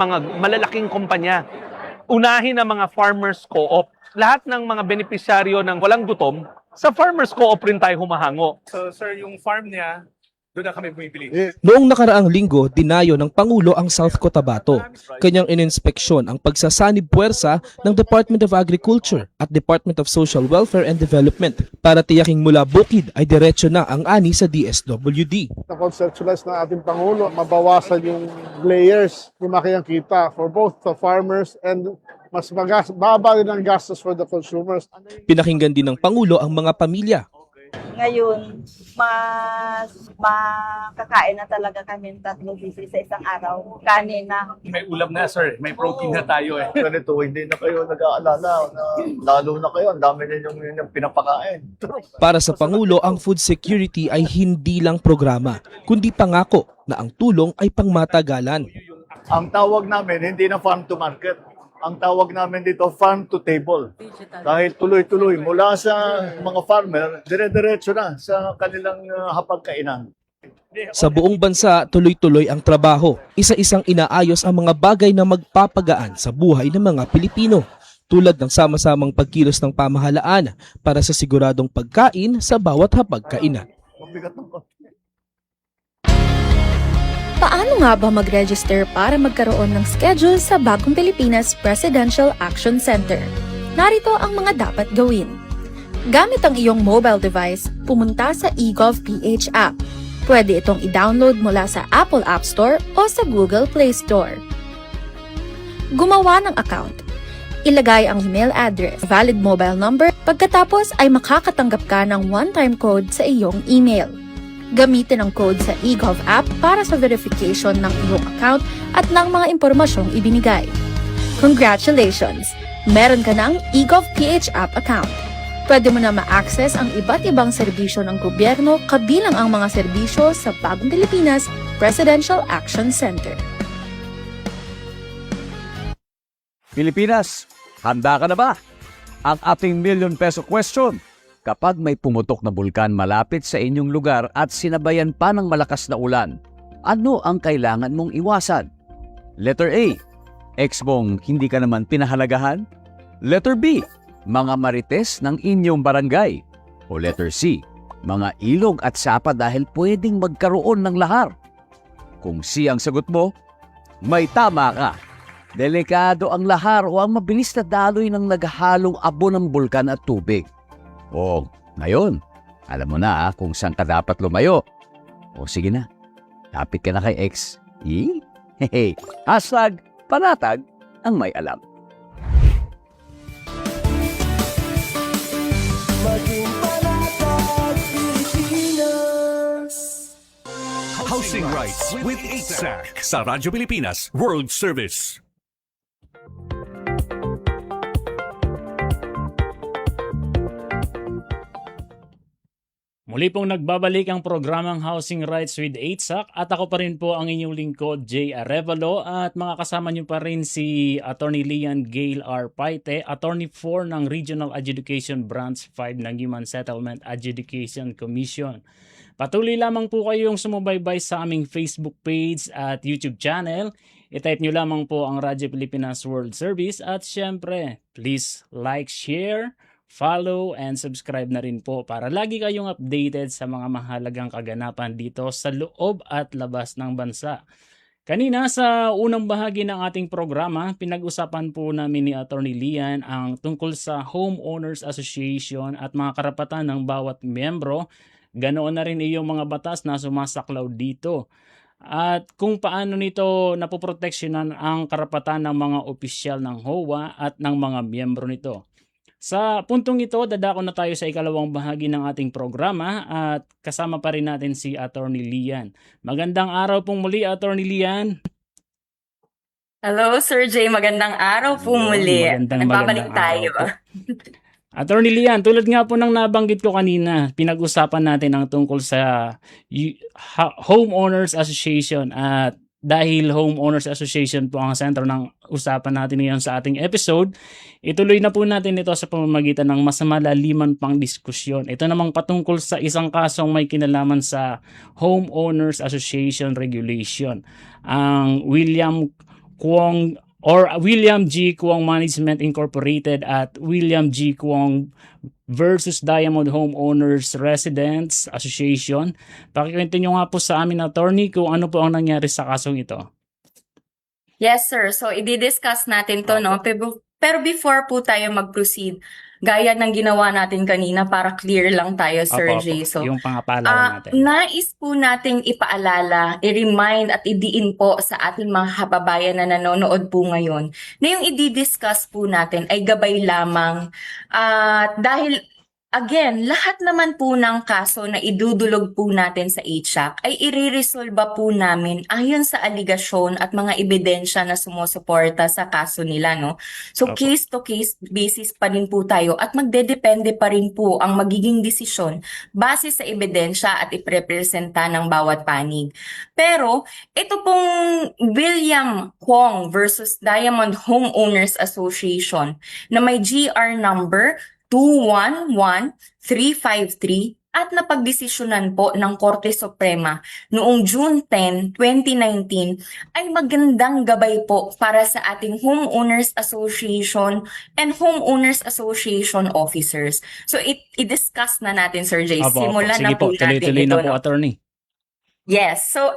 mga malalaking kumpanya. Unahin ang mga farmers co-op. Lahat ng mga benepisyaryo ng walang gutom, sa farmers co-op rin tayo humahango. So sir, yung farm niya, doon na kami bumibili. Noong nakaraang linggo, dinayo ng Pangulo ang South Cotabato. Kanyang ininspeksyon ang pagsasanib puwersa ng Department of Agriculture at Department of Social Welfare and Development para tiyaking mula bukid ay diretso na ang ani sa DSWD. Na-conceptualize ng ating Pangulo, mabawasan yung layers, lumaki ang kita for both the farmers and mas baba din ang gastos for the consumers. Pinakinggan din ng Pangulo ang mga pamilya. Ngayon, mas makakain na talaga kami 3 beses sa isang araw. Kanin na. May ulam na sir, may protein na tayo eh. Ganito, hindi na kayo nag-aalala na lalo na kayo, ang dami ninyong pinapakain. Para sa Pangulo, ang food security ay hindi lang programa, kundi pangako na ang tulong ay pangmatagalan. Ang tawag namin, hindi na farm to market. Ang tawag namin dito, farm to table. Dahil tuloy-tuloy, mula sa mga farmer, dire-diretso na sa kanilang hapagkainan. Sa buong bansa, tuloy-tuloy ang trabaho. Isa-isang inaayos ang mga bagay na magpapagaan sa buhay ng mga Pilipino, tulad ng sama-samang pagkilos ng pamahalaan para sa siguradong pagkain sa bawat hapagkainan. Mabigat ng Paano nga ba mag-register para magkaroon ng schedule sa Bagong Pilipinas Presidential Action Center? Narito ang mga dapat gawin. Gamit ang iyong mobile device, pumunta sa eGovPH app. Pwede itong i-download mula sa Apple App Store o sa Google Play Store. Gumawa ng account. Ilagay ang email address, valid mobile number, pagkatapos ay makakatanggap ka ng one-time code sa iyong email. Gamitin ang code sa eGov app para sa verification ng iyong account at ng mga impormasyong ibinigay. Congratulations! Meron ka ng eGovPH app account. Pwede mo na ma-access ang iba't ibang serbisyo ng gobyerno kabilang ang mga serbisyo sa Bagong Pilipinas Presidential Action Center. Pilipinas, handa ka na ba? Ang ating million peso question. Kapag may pumutok na bulkan malapit sa inyong lugar at sinabayan pa ng malakas na ulan, ano ang kailangan mong iwasan? Letter A, ex mong hindi ka naman pinahalagahan? Letter B, mga marites ng inyong barangay? O letter C, mga ilog at sapa dahil pwedeng magkaroon ng lahar? Kung C ang sagot mo, may tama ka. Delikado ang lahar o ang mabilis na daloy ng naghalong abo ng bulkan at tubig. O, ngayon, alam mo na kung saan ka dapat lumayo. O sige na, lapit ka na kay X. Hehe, hashtag panatag ang may alam. Maging panatag Pilipinas. Housing Rights with 8SAC sa Radyo Pilipinas World Service. Muli pong nagbabalik ang programang Housing Rights with 8SAC at ako pa rin po ang inyong lingkod, Jay Arevalo, at mga kasama niyo pa rin si Attorney Lian Gail R. Paite, Attorney 4 ng Regional Adjudication Branch 5 ng Human Settlement Adjudication Commission. Patuloy lamang po kayong sumubaybay sa aming Facebook page at YouTube channel. I-type nyo lamang po ang Radyo Pilipinas World Service at syempre, please like, share, follow and subscribe na rin po para lagi kayong updated sa mga mahalagang kaganapan dito sa loob at labas ng bansa. Kanina sa unang bahagi ng ating programa, pinag-usapan po namin ni Attorney Lian ang tungkol sa Homeowners Association at mga karapatan ng bawat miyembro. Ganoon na rin iyong mga batas na sumasaklaw dito. At kung paano nito napoproteksyonan ang karapatan ng mga opisyal ng HOA at ng mga miyembro nito. Sa puntong ito, dadako na tayo sa ikalawang bahagi ng ating programa at kasama pa rin natin si Attorney Lian. Magandang araw pong muli, Attorney Lian. Hello, Sir Jay. Magandang araw po muli. Nagbabalik tayo. Attorney Lian, tulad nga po ng nabanggit ko kanina, pinag-usapan natin ang tungkol sa Homeowners Association at dahil Homeowners Association po ang sentro ng usapan natin ngayon sa ating episode, ituloy na po natin ito sa pamamagitan ng mas malaliman pang diskusyon. Ito namang patungkol sa isang kasong may kinalaman sa Homeowners Association Regulation. Ang William Kwong or William G. Kwong Management Incorporated at William G. Kwong versus Diamond Homeowners Residents Association. Pakikwento nyo nga po sa amin, attorney, kung ano po ang nangyari sa kasong ito. Yes, sir. So, i-discuss natin to, no? Pero before po tayo mag-proceed, gaya ng ginawa natin kanina para clear lang tayo, Sir Jay. So, yung pangapalaran natin. nais po nating ipaalala, i-remind at idiin po sa ating mga kababayan na nanonood po ngayon na yung i-discuss po natin ay gabay lamang. Dahil again, lahat naman po ng kaso na idudulog po natin sa HSAC ay ire-resolba po namin ayon sa aligasyon at mga ebidensya na sumusuporta sa kaso nila, no? So, case-to-case basis pa rin po tayo at magdedepende pa rin po ang magiging desisyon base sa ebidensya at iprepresenta ng bawat panig. Pero, ito pong William Kwong versus Diamond Homeowners Association na may GR number 211353 at napagdesisyonan po ng Korte Suprema noong June 10, 2019 ay magandang gabay po para sa ating Homeowners Association and Homeowners Association officers. So i-discuss na natin, Sir Jay. Simulan na po natin tuloy-tuloy ito. na po, attorney. Yes, so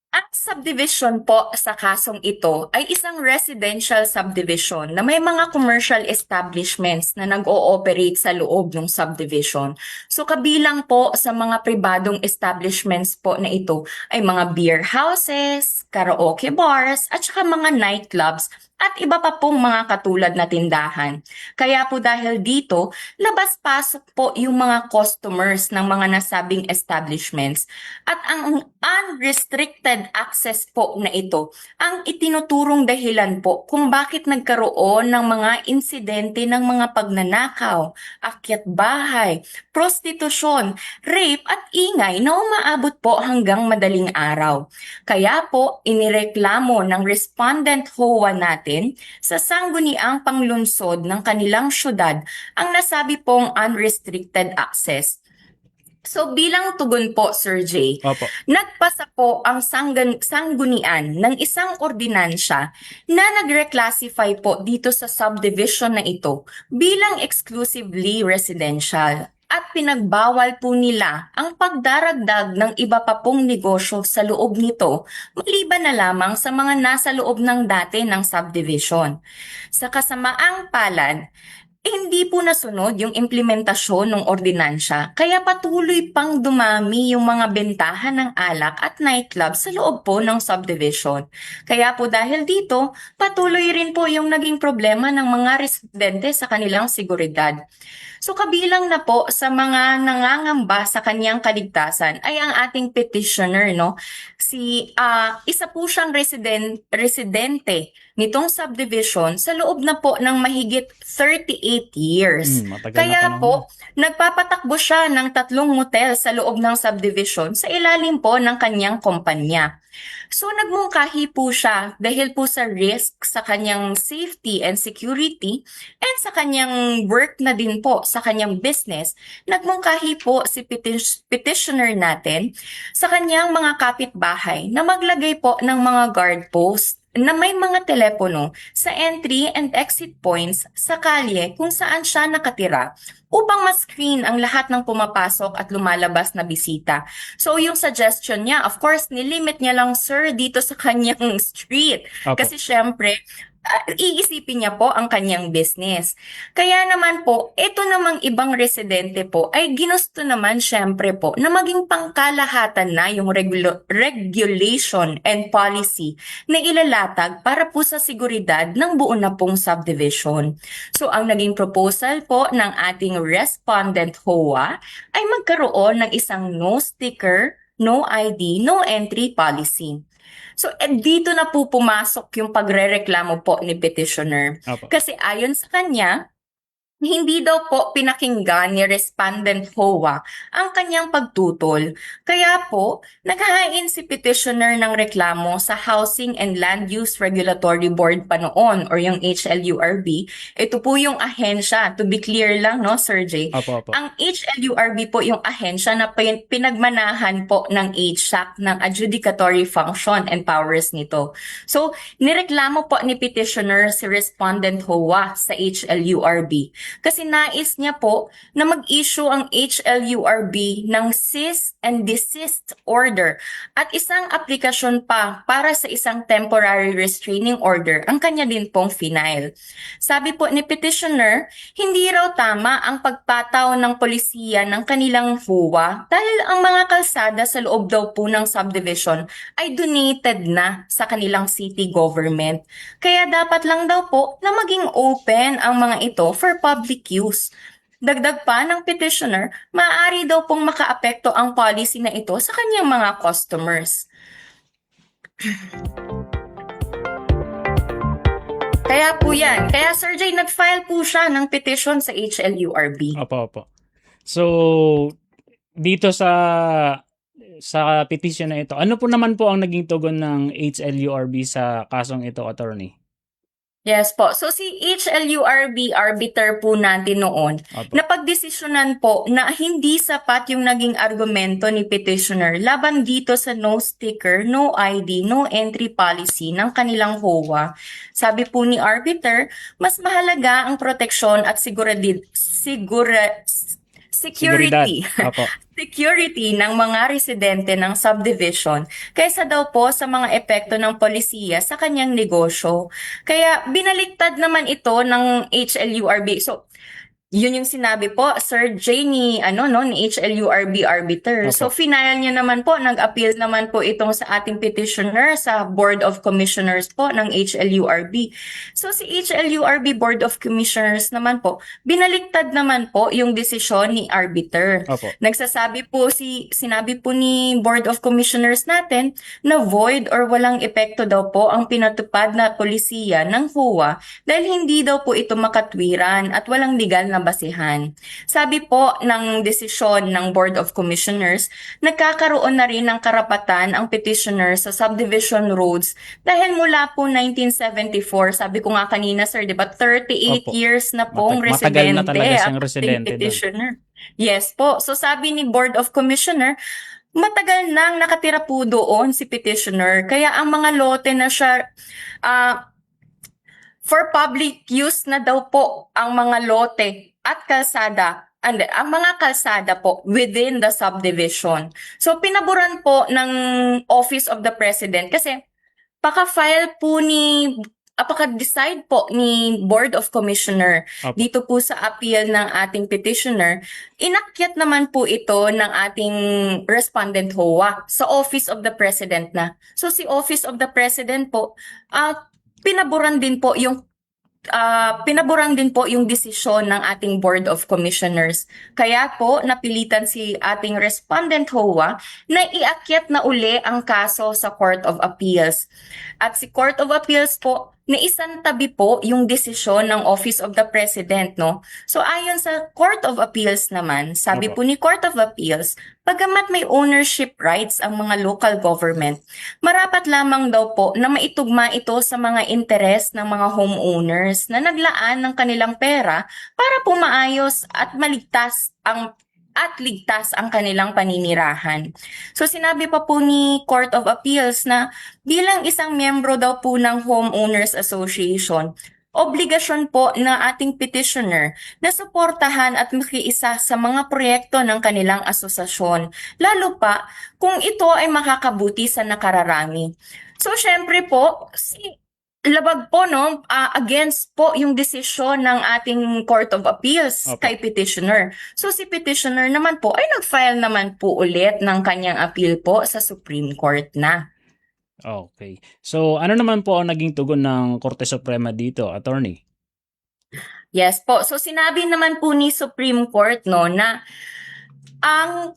ang subdivision po sa kasong ito ay isang residential subdivision na may mga commercial establishments na nag-ooperate sa loob ng subdivision. So kabilang po sa mga pribadong establishments po na ito ay mga beer houses, karaoke bars, at saka mga nightclubs at iba pa pong mga katulad na tindahan. Kaya po dahil dito, labas-pasok po yung mga customers ng mga nasabing establishments at ang unrestricted access po na ito ang itinuturong dahilan po kung bakit nagkaroon ng mga insidente ng mga pagnanakaw, akyat bahay, prostitusyon, rape at ingay na umaabot po hanggang madaling araw. Kaya po inireklamo ng respondent HOA natin sa sangguniang panglunsod ng kanilang syudad ang nasabi pong unrestricted access. So bilang tugon po, Sir Jay, nagpasa po ang sanggunian ng isang ordinansya na nagreclassify po dito sa subdivision na ito bilang exclusively residential. At pinagbawal po nila ang pagdaragdag ng iba pa pong negosyo sa loob nito, maliban na lamang sa mga nasa loob ng dati ng subdivision. Sa kasamaang palad, hindi po nasunod yung implementasyon ng ordinansya, kaya patuloy pang dumami yung mga bentahan ng alak at nightclub sa loob po ng subdivision. Kaya po dahil dito, patuloy rin po yung naging problema ng mga residente sa kanilang seguridad. So kabilang na po sa mga nangangamba sa kanyang kaligtasan ay ang ating petitioner, no? Isa po siyang residente nitong subdivision sa loob na po ng mahigit 38 years. Kaya po, nagpapatakbo siya ng 3 motel sa loob ng subdivision sa ilalim po ng kanyang kumpanya. So nagmungkahi po siya dahil po sa risk sa kanyang safety and security and sa kanyang work na din po sa kanyang business. Nagmungkahi po si petitioner natin sa kanyang mga kapitbahay na maglagay po ng mga guard post na may mga telepono sa entry and exit points sa kalye kung saan siya nakatira upang ma-screen ang lahat ng pumapasok at lumalabas na bisita. So yung suggestion niya, of course, nilimit niya lang, sir, dito sa kanyang street. Kasi syempre, iisipin niya po ang kanyang business. Kaya naman po, ito namang ibang residente po ay ginusto naman syempre po na maging pangkalahatan na yung regulation and policy na ilalatag para po sa seguridad ng buo na pong subdivision. So ang naging proposal po ng ating respondent HOA ay magkaroon ng isang no sticker, no ID, no entry policy. So, dito na po pumasok yung pagrereklamo po ni petitioner. Kasi ayon sa kanya, hindi daw po pinakinggan ni respondent HOA ang kanyang pagtutol. Kaya po, naghahain si petitioner ng reklamo sa Housing and Land Use Regulatory Board pa noon or yung HLURB. Ito po yung ahensya. To be clear lang, no, Sir Jay? Opo. Ang HLURB po yung ahensya na pinagmanahan po ng HSAC ng adjudicatory function and powers nito. So, nireklamo po ni petitioner si respondent HOA sa HLURB. Kasi nais niya po na mag-issue ang HLURB ng cease and desist order at isang aplikasyon pa para sa isang temporary restraining order ang kanya din pong final. Sabi po ni petitioner, hindi raw tama ang pagpataw ng polisiya ng kanilang HOA dahil ang mga kalsada sa loob daw po ng subdivision ay donated na sa kanilang city government. Kaya dapat lang daw po na maging open ang mga ito for public use. Dagdag pa ng petitioner, maaari daw pong makaapekto ang policy na ito sa kanyang mga customers. Kaya po yan. Kaya Sir Jay, nag-file po siya ng petition sa HLURB. Opo. So, dito sa petition na ito, ano po naman po ang naging tugon ng HLURB sa kasong ito, attorney? Yes po. So si HLURB arbiter po natin noon, Opo. napagdesisyonan po na hindi sapat yung naging argumento ni petitioner laban dito sa no sticker, no ID, no entry policy ng kanilang HOA. Sabi po ni arbiter, mas mahalaga ang proteksyon at security Opo. security ng mga residente ng subdivision kaysa daw po sa mga epekto ng polisiya sa kanyang negosyo. Kaya binaliktad naman ito ng HLURB. So, yun yung sinabi po, Sir Jay, ni HLURB arbiter. Opo. So, final niya naman po, nag-appeal naman po itong sa ating petitioner sa Board of Commissioners po ng HLURB. So, si HLURB Board of Commissioners naman po, binaliktad naman po yung desisyon ni arbiter. Opo. Sinabi po ni Board of Commissioners natin na void or walang epekto daw po ang pinatupad na polisiya ng HOA dahil hindi daw po ito makatwiran at walang legal na basihan. Sabi po ng desisyon ng Board of Commissioners, nagkakaroon na rin ng karapatan ang petitioner sa subdivision roads dahil mula po 1974, sabi ko nga kanina sir, di ba, 38 Opo. years na pong Matagal na residente talaga siyang ang residente doon. petitioner. Yes po. So sabi ni Board of Commissioner, matagal nang nakatira po doon si petitioner. Kaya ang mga lote na siya, for public use na daw po ang mga lote at kalsada, and ang mga kalsada po within the subdivision. So pinaboran po ng Office of the President kasi paka-file po paka-decide po ni Board of Commissioner Opo. dito po sa appeal ng ating petitioner, inakyat naman po ito ng ating respondent HOA sa Office of the President na. So si Office of the President po, pinaboran din po yung desisyon ng ating Board of Commissioners. Kaya po napilitan si ating respondent HOA na iakyat na uli ang kaso sa Court of Appeals. At si Court of Appeals po, naisantabi po yung desisyon ng Office of the President, no? So ayon sa Court of Appeals naman, sabi Opo. po ni Court of Appeals, bagamat may ownership rights ang mga local government, marapat lamang daw po na maitugma ito sa mga interes ng mga homeowners na naglaan ng kanilang pera para po maayos at ligtas ang kanilang paninirahan. So sinabi pa po ni Court of Appeals na bilang isang miyembro daw po ng Homeowners Association, obligasyon po ng ating petitioner na suportahan at makiisa sa mga proyekto ng kanilang asosasyon, lalo pa kung ito ay makakabuti sa nakararami. So syempre po, labag po against po yung desisyon ng ating Court of Appeals Opo. kay petitioner. So si petitioner naman po ay nag-file naman po ulit ng kanyang appeal po sa Supreme Court na. Okay. So, ano naman po ang naging tugon ng Korte Suprema dito, attorney? Yes po. So sinabi naman po ni Supreme Court na ang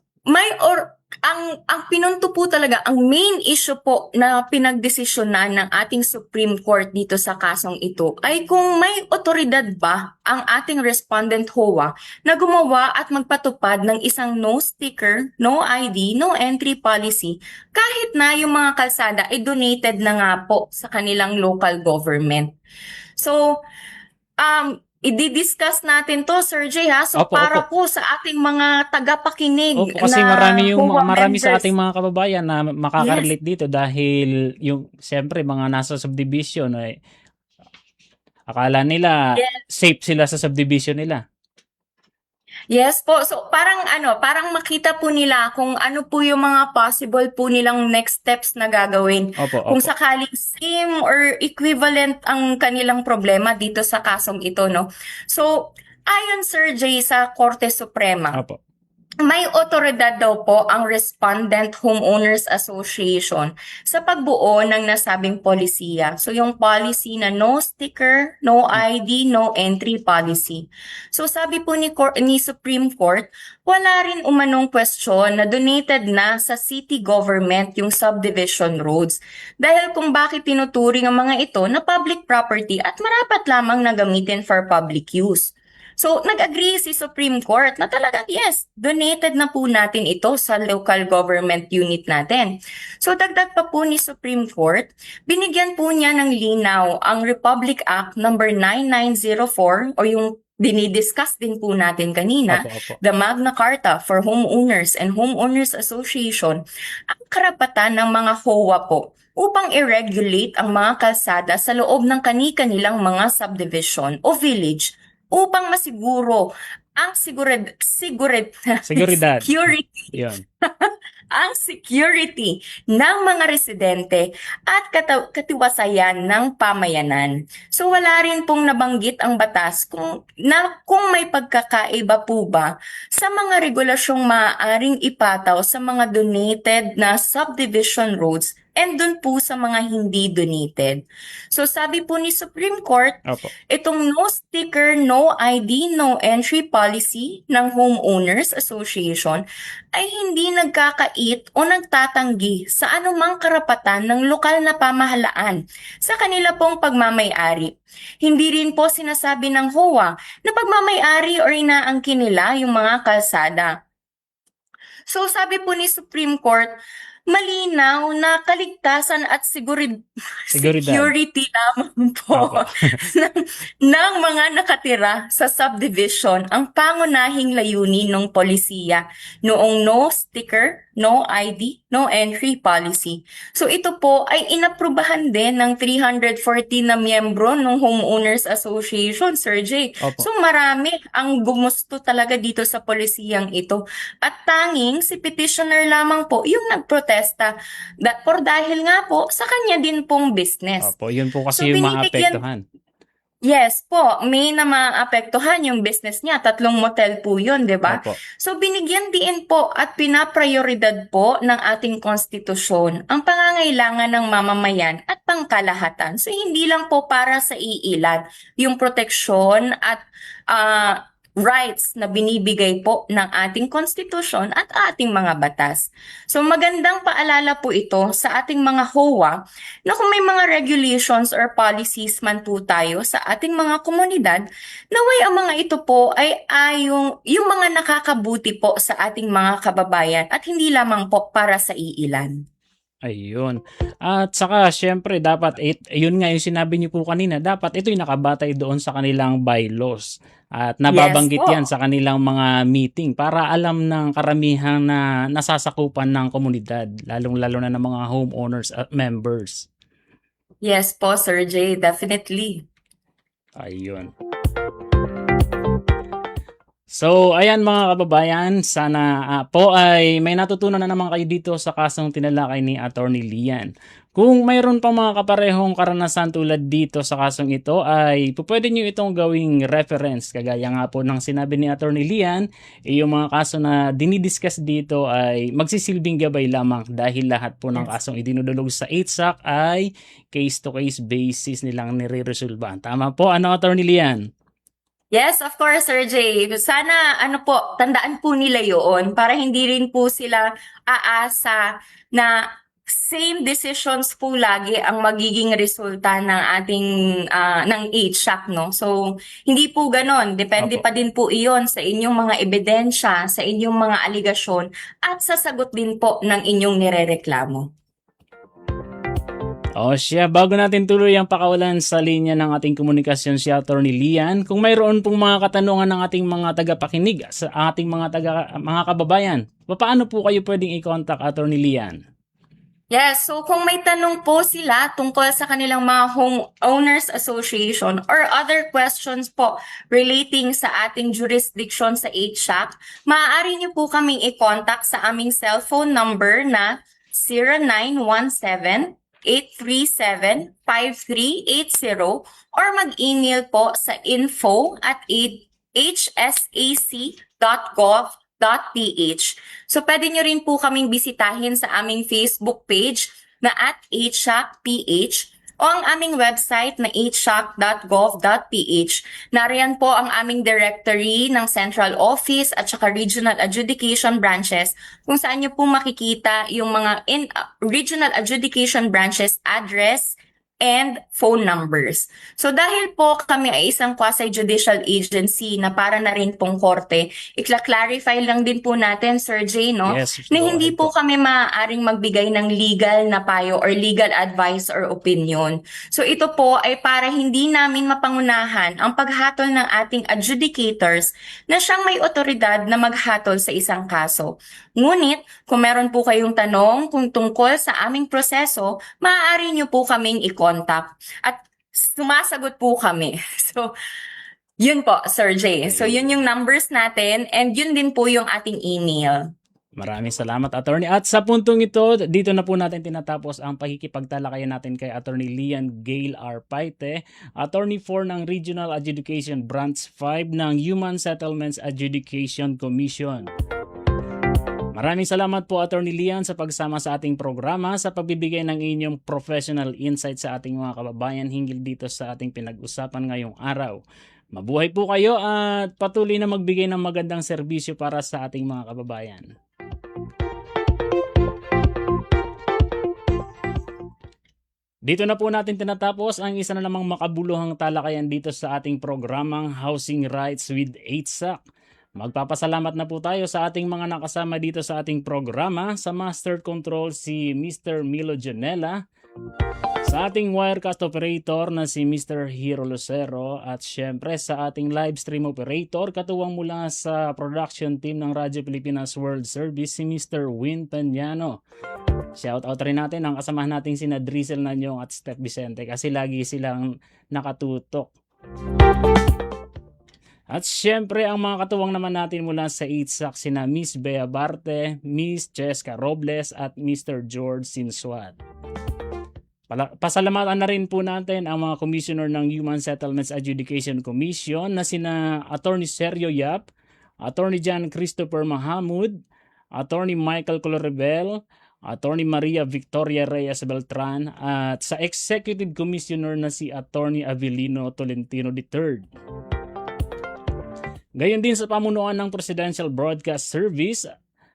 ang pinunto po talaga, ang main issue po na pinagdesisyonan ng ating Supreme Court dito sa kasong ito ay kung may otoridad ba ang ating respondent HOA na gumawa at magpatupad ng isang no sticker, no ID, no entry policy kahit na yung mga kalsada ay donated na nga po sa kanilang local government. So, i-discuss natin to, Sir Jay, ha? So, Opo, para opo. po sa ating mga tagapakinig Opo, kasi na marami sa members. ating mga kababayan na makaka-relate dito dahil yung siyempre mga nasa subdivision ay akala nila Yes. safe sila sa subdivision nila. Yes po. So parang makita po nila kung ano po yung mga possible po nilang next steps na gagawin. Opo, Kung opo. sakaling same or equivalent ang kanilang problema dito sa kasong ito, no? So, ayon Sir Jay sa Korte Suprema, Opo. may otoridad daw po ang Respondent Homeowners Association sa pagbuo ng nasabing polisiya. So yung policy na no sticker, no ID, no entry policy. So sabi po ni Supreme Court, wala rin umanong question na donated na sa city government yung subdivision roads. Dahil kung bakit tinuturing ang mga ito na public property at marapat lamang na gamitin for public use. So, nag-agree si Supreme Court na talagang yes, donated na po natin ito sa local government unit natin. So, dagdag pa po ni Supreme Court, binigyan po niya ng linaw ang Republic Act number 9904 o yung dinidiscuss din po natin kanina, Opo, opo. the Magna Carta for Homeowners and Homeowners Association, ang karapatan ng mga HOA po upang i-regulate ang mga kalsada sa loob ng kani-kanilang mga subdivision o village upang masiguro ang Seguridad. security Yun. ang security ng mga residente at katiwasayan ng pamayanan. So wala rin pong nabanggit ang batas kung may pagkakaiba po ba sa mga regulasyong maaaring ipataw sa mga donated na subdivision roads and dun po sa mga hindi donated. So sabi po ni Supreme Court, Opo. itong no sticker, no ID, no entry policy ng Homeowners Association ay hindi nagkakait o nagtatanggi sa anumang karapatan ng lokal na pamahalaan sa kanila pong pagmamay-ari. Hindi rin po sinasabi ng HOA na pagmamay-ari o inaangkin nila yung mga kalsada. So sabi po ni Supreme Court, malinaw na kaligtasan at Seguridad. security lamang po Opo. ng mga nakatira sa subdivision ang pangunahing layunin ng polisiya noong no sticker, no ID, no entry policy. So ito po ay inaprubahan din ng 340 na miyembro ng Homeowners Association, Sir Jay. Opo. So marami ang gumusto talaga dito sa polisiyang ito. At tanging si petitioner lamang po yung nagprotesta dahil nga po sa kanya din pong business. Opo, yun po So, kasi yung binibigyan- maapektuhan. Yes po, may na maapektuhan yung business niya. 3 motel po yun, di ba? Opo. So binigyan din po at pinaprioridad po ng ating konstitusyon ang pangangailangan ng mamamayan at pangkalahatan. So hindi lang po para sa iilan yung proteksyon at rights na binibigay po ng ating konstitusyon at ating mga batas. So magandang paalala po ito sa ating mga HOA na kung may mga regulations or policies man po tayo sa ating mga komunidad, naway ang mga ito po ay yung mga nakakabuti po sa ating mga kababayan at hindi lamang po para sa iilan. Ayun. At saka syempre dapat yun nga yung sinabi niyo po kanina, dapat ito'y nakabatay doon sa kanilang bylaws. At nababanggit Yes po. yan sa kanilang mga meeting para alam ng karamihan na nasasakupan ng komunidad, lalong-lalo na ng mga homeowners at members. Yes po, Sir Jay, definitely. Ayun. So, ayan mga kababayan, sana po ay may natutunan na naman kayo dito sa kasong tinalakay ni Attorney Lian. Kung mayroon pang mga kaparehong karanasan tulad dito sa kasong ito, ay pwede nyo itong gawing reference. Kagaya nga po ng sinabi ni Attorney Lian, yung mga kaso na dinidiscuss dito ay magsisilbing gabay lamang dahil lahat po ng kasong idinudulog sa 8SAC ay case-to-case basis nilang nire-resolve. Tama po, ano Attorney Lian? Yes, of course, Sir Jay. Sana, tandaan po nila yun para hindi rin po sila aasa na same decisions po lagi ang magiging resulta ng ating ng HSAC, no? So, hindi po ganon. Depende pa din po iyon sa inyong mga ebidensya, sa inyong mga aligasyon, at sa sagot din po ng inyong nirereklamo. O siya, bago natin tuloy ang pakawalan sa linya ng ating komunikasyon si Attorney Lian, kung mayroon pong mga katanungan ng ating mga tagapakinig sa ating mga kababayan, paano po kayo pwedeng i-contact Attorney Lian? Yes, so kung may tanong po sila tungkol sa kanilang mga homeowners association or other questions po relating sa ating jurisdiction sa HSAC, maaari niyo po kaming i-contact sa aming cellphone number na 0917-837-5380 or mag-email po sa info@hsac.gov.ph. So pwede nyo rin po kaming bisitahin sa aming Facebook page na @HSACPH o ang aming website na hsac.gov.ph. Nariyan po ang aming directory ng Central Office at saka Regional Adjudication Branches kung saan nyo po makikita yung mga Regional Adjudication Branches address and phone numbers. So dahil po kami ay isang quasi-judicial agency na para na rin pong korte, ikla-clarify lang din po natin, Sir Jay, no? Yes, Na hindi po kami maaaring magbigay ng legal na payo or legal advice or opinion. So ito po ay para hindi namin mapangunahan ang paghatol ng ating adjudicators na siyang may otoridad na maghatol sa isang kaso. Ngunit, kung meron po kayong tanong kung tungkol sa aming proseso, maaari nyo po kaming i-contact. At sumasagot po kami. So, yun po, Sir Jay. So, yun yung numbers natin and yun din po yung ating email. Maraming salamat, Attorney. At sa puntong ito, dito na po natin tinatapos ang pagkikipagtalakayan natin kay Attorney Lian Gail R. Paite, Attorney 4 ng Regional Adjudication Branch 5 ng Human Settlements Adjudication Commission. Maraming salamat po, Attorney Lian, sa pagsama sa ating programa, sa pagbibigay ng inyong professional insight sa ating mga kababayan hinggil dito sa ating pinag-usapan ngayong araw. Mabuhay po kayo at patuloy na magbigay ng magandang serbisyo para sa ating mga kababayan. Dito na po natin tinatapos ang isa na namang makabuluhang talakayan dito sa ating programang Housing Rights with HSAC. Magpapasalamat na po tayo sa ating mga nakasama dito sa ating programa, sa Master Control si Mr. Milo Janela, sa ating Wirecast Operator na si Mr. Hiro Lucero, at syempre sa ating live stream operator katuwang mula sa production team ng Radyo Pilipinas World Service si Mr. Win Peñano. Shoutout rin natin ang kasamahan natin sina Drizzle Nanyong at Steph Vicente kasi lagi silang nakatutok. At syempre ang mga katuwang naman natin mula sa HSAC sina Miss Bea Barte, Miss Cheska Robles at Mr. George Sinsuat. Pasalamatan na rin po natin ang mga commissioner ng Human Settlements Adjudication Commission na sina Attorney Sergio Yap, Attorney John Christopher Mahamud, Attorney Michael Colorebel, Attorney Maria Victoria Reyes Beltran at sa Executive Commissioner na si Attorney Avelino Tolentino III. Gayon din sa pamunuan ng Presidential Broadcast Service,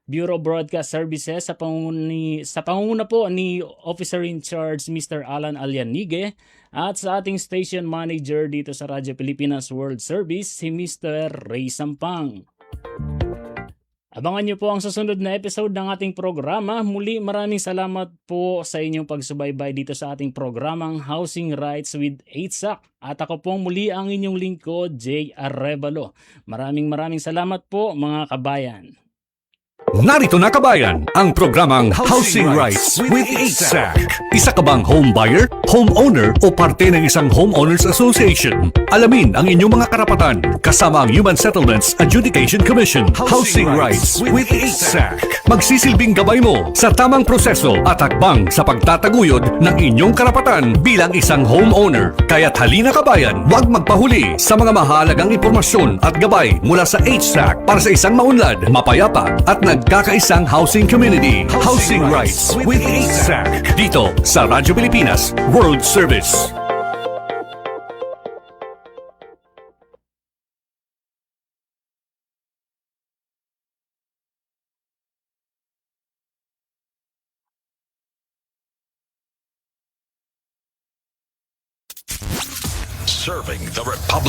Bureau of Broadcast Services sa pangunguna po ni Officer in Charge Mr. Alan Alianige at sa ating station manager dito sa Radyo Pilipinas World Service si Mr. Ray Sampang. Abangan niyo po ang susunod na episode ng ating programa. Muli maraming salamat po sa inyong pagsubaybay dito sa ating programang Housing Rights with HSAC. At ako pong muli ang inyong lingkod, J. Arevalo. Maraming salamat po mga kabayan. Narito na kabayan, ang programang Housing Rights with HSAC. Isa ka bang home buyer, homeowner o parte ng isang homeowners association? Alamin ang inyong mga karapatan kasama ang Human Settlements Adjudication Commission. Housing Rights with HSAC. Magsisilbing gabay mo sa tamang proseso at hakbang sa pagtataguyod ng inyong karapatan bilang isang homeowner. Kaya't halina kabayan, huwag magpahuli sa mga mahalagang impormasyon at gabay mula sa HSAC para sa isang maunlad, mapayapa at nagkakaisang housing community. Housing Rights with HSAC. Dito sa Radyo Pilipinas World Service. serving the Republic